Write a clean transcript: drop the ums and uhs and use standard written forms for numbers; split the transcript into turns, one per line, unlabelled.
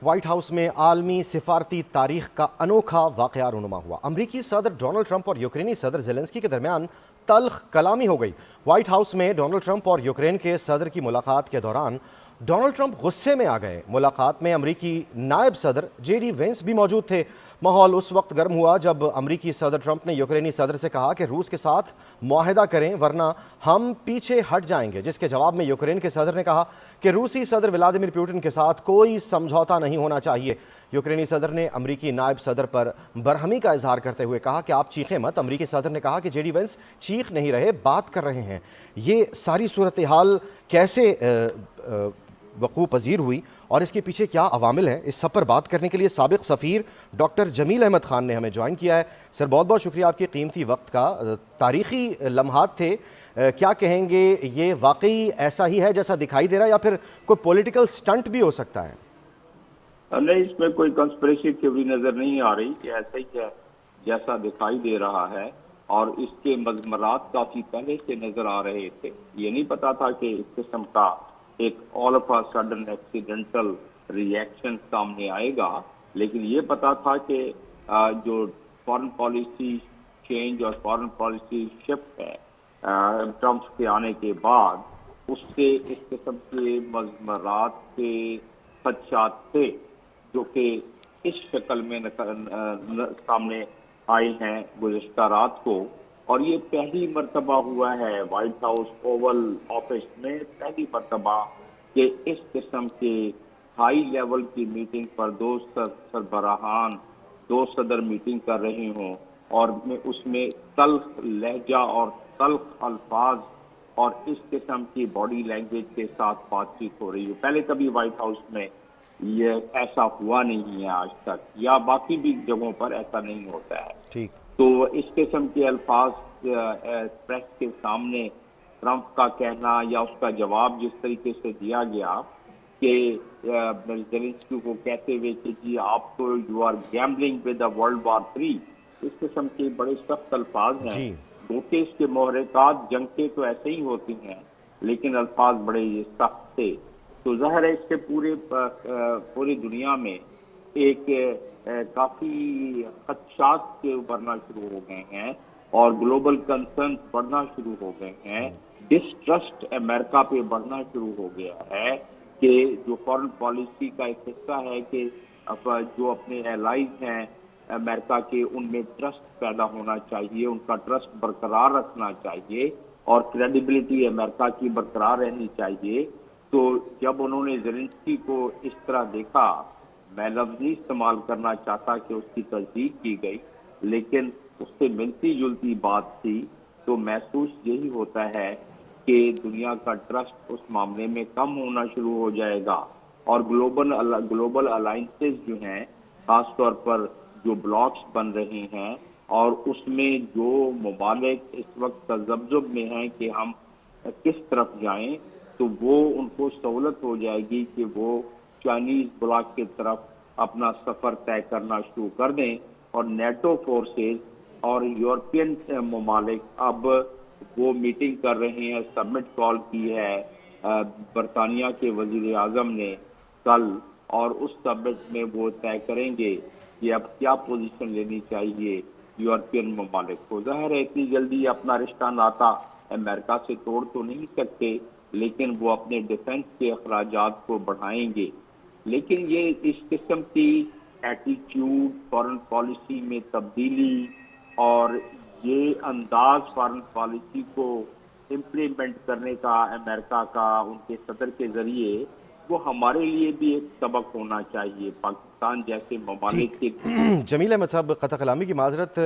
White house میں عالمی سفارتی تاریخ کا انوکھا واقعہ رونما ہوا۔ امریکی صدر ڈونلڈ ٹرمپ اور یوکرینی صدر زیلنسکی کے درمیان تلخ کلامی ہو گئی۔ وائٹ ہاؤس میں ڈونلڈ ٹرمپ اور یوکرین کے صدر کی ملاقات کے دوران ڈونلڈ ٹرمپ غصے میں آ گئے۔ ملاقات میں امریکی نائب صدر جے ڈی وینس بھی موجود تھے۔ ماحول اس وقت گرم ہوا جب امریکی صدر ٹرمپ نے یوکرینی صدر سے کہا کہ روس کے ساتھ معاہدہ کریں ورنہ ہم پیچھے ہٹ جائیں گے، جس کے جواب میں یوکرین کے صدر نے کہا کہ روسی صدر ولادیمیر پوٹن کے ساتھ کوئی سمجھوتا نہیں ہونا چاہیے۔ یوکرینی صدر نے امریکی نائب صدر پر برہمی کا اظہار کرتے ہوئے کہا کہ آپ چیخیں مت۔ امریکی صدر نے کہا کہ جے ڈی وینس چیخ نہیں رہے، بات کر رہے ہیں۔ یہ ساری صورتحال کیسے وقوع پذیر ہوئی اور اس کے پیچھے کیا عوامل ہیں، اس سب پر بات کرنے کے لیے سابق سفیر ڈاکٹر جمیل احمد خان نے ہمیں جوائن کیا ہے۔ سر بہت بہت شکریہ آپ کے قیمتی وقت کا۔ تاریخی لمحات تھے، کیا کہیں گے، یہ واقعی ایسا ہی ہے جیسا دکھائی دے رہا ہے یا پھر کوئی پولیٹیکل سٹنٹ بھی ہو سکتا ہے؟
نہیں، اس میں کوئی کنسپریسی تھیوری نظر نہیں آ رہی، یہ ایسا ہی ہے جیسا دکھائی دے رہا ہے، اور اس کے مضمرات کافی پہلے سے نظر آ رہے تھے۔ یہ نہیں پتا تھا کہ اس قسم کا ایک all of a sudden accidental reaction سامنے آئے گا، لیکن یہ پتا تھا کہ جو فارن پالیسی چینج اور فارن پالیسی شفٹ ہے ٹرمپ کے آنے کے بعد، اس سے اس قسم کے مضمرات کے خدشات تھے جو کہ اس شکل میں سامنے آئے ہیں گزشتہ رات کو، اور یہ پہلی مرتبہ ہوا ہے وائٹ ہاؤس اوول آفس میں، پہلی مرتبہ کہ اس قسم کے ہائی لیول کی میٹنگ پر دو سربراہان، دو صدر میٹنگ کر رہے ہوں، اور اس میں تلخ لہجہ اور تلخ الفاظ اور اس قسم کی باڈی لینگویج کے ساتھ بات چیت ہو رہی ہے۔ پہلے کبھی وائٹ ہاؤس میں یہ ایسا ہوا نہیں ہے آج تک، یا باقی بھی جگہوں پر ایسا نہیں ہوتا ہے۔
ٹھیک،
تو اس قسم کے الفاظ پریس کے سامنے ٹرمپ کا کہنا یا اس کا جواب جس طریقے سے دیا گیا کہ زیلنسکی کو کہتے ہوئے کہ جی آپ تو you are gambling with world war 3، اس قسم کے بڑے سخت الفاظ ہیں۔
جی،
اس کے محرکات جنگ کے تو ایسے ہی ہوتی ہیں، لیکن الفاظ بڑے سخت تھے۔ تو ظاہر ہے اس سے پوری دنیا میں ایک کافی خدشات کے ابھرنا شروع ہو گئے ہیں اور گلوبل کنسرن بڑھنا شروع ہو گئے ہیں۔ ڈسٹرسٹ امریکہ پہ بڑھنا شروع ہو گیا ہے کہ جو فارن پالیسی کا ایک حصہ ہے کہ جو اپنے الائز ہیں امریکہ کے، ان میں ٹرسٹ پیدا ہونا چاہیے، ان کا ٹرسٹ برقرار رکھنا چاہیے اور کریڈیبلٹی امریکہ کی برقرار رہنی چاہیے۔ تو جب انہوں نے زیلنسکی کو اس طرح دیکھا، میں لفظ نہیں استعمال کرنا چاہتا کہ اس کی تصدیق کی گئی، لیکن اس سے ملتی جلتی بات تھی، تو محسوس یہی ہوتا ہے کہ دنیا کا ٹرسٹ اس معاملے میں کم ہونا شروع ہو جائے گا، اور گلوبل الائنسز جو ہیں، خاص طور پر جو بلاکس بن رہے ہیں، اور اس میں جو ممالک اس وقت تذبذب میں ہیں کہ ہم کس طرف جائیں، تو وہ ان کو سہولت ہو جائے گی کہ وہ چائنیز بلاک کی طرف اپنا سفر طے کرنا شروع کر دیں، اور نیٹو فورسز اور یورپین ممالک اب وہ میٹنگ کر رہے ہیں، سبمٹ کال کی ہے برطانیہ کے وزیر اعظم نے کل، اور اس سبمٹ میں وہ طے کریں گے کہ اب کیا پوزیشن لینی چاہیے یورپین ممالک کو۔ ظاہر ہے اتنی جلدی اپنا رشتہ ناتا امریکہ سے توڑ تو نہیں سکتے، لیکن وہ اپنے ڈیفنس کے اخراجات کو بڑھائیں گے۔ لیکن یہ اس قسم کی ایٹیٹیوڈ، فارن پالیسی میں تبدیلی اور یہ انداز فارن پالیسی کو امپلیمنٹ کرنے کا امریکہ کا ان کے صدر کے ذریعے، وہ ہمارے لیے بھی ایک سبق ہونا چاہیے۔ پاکستان جیسے
ٹھیک۔
ممالک کے
جمیل احمد صاحب، قطع کلامی کی معذرت۔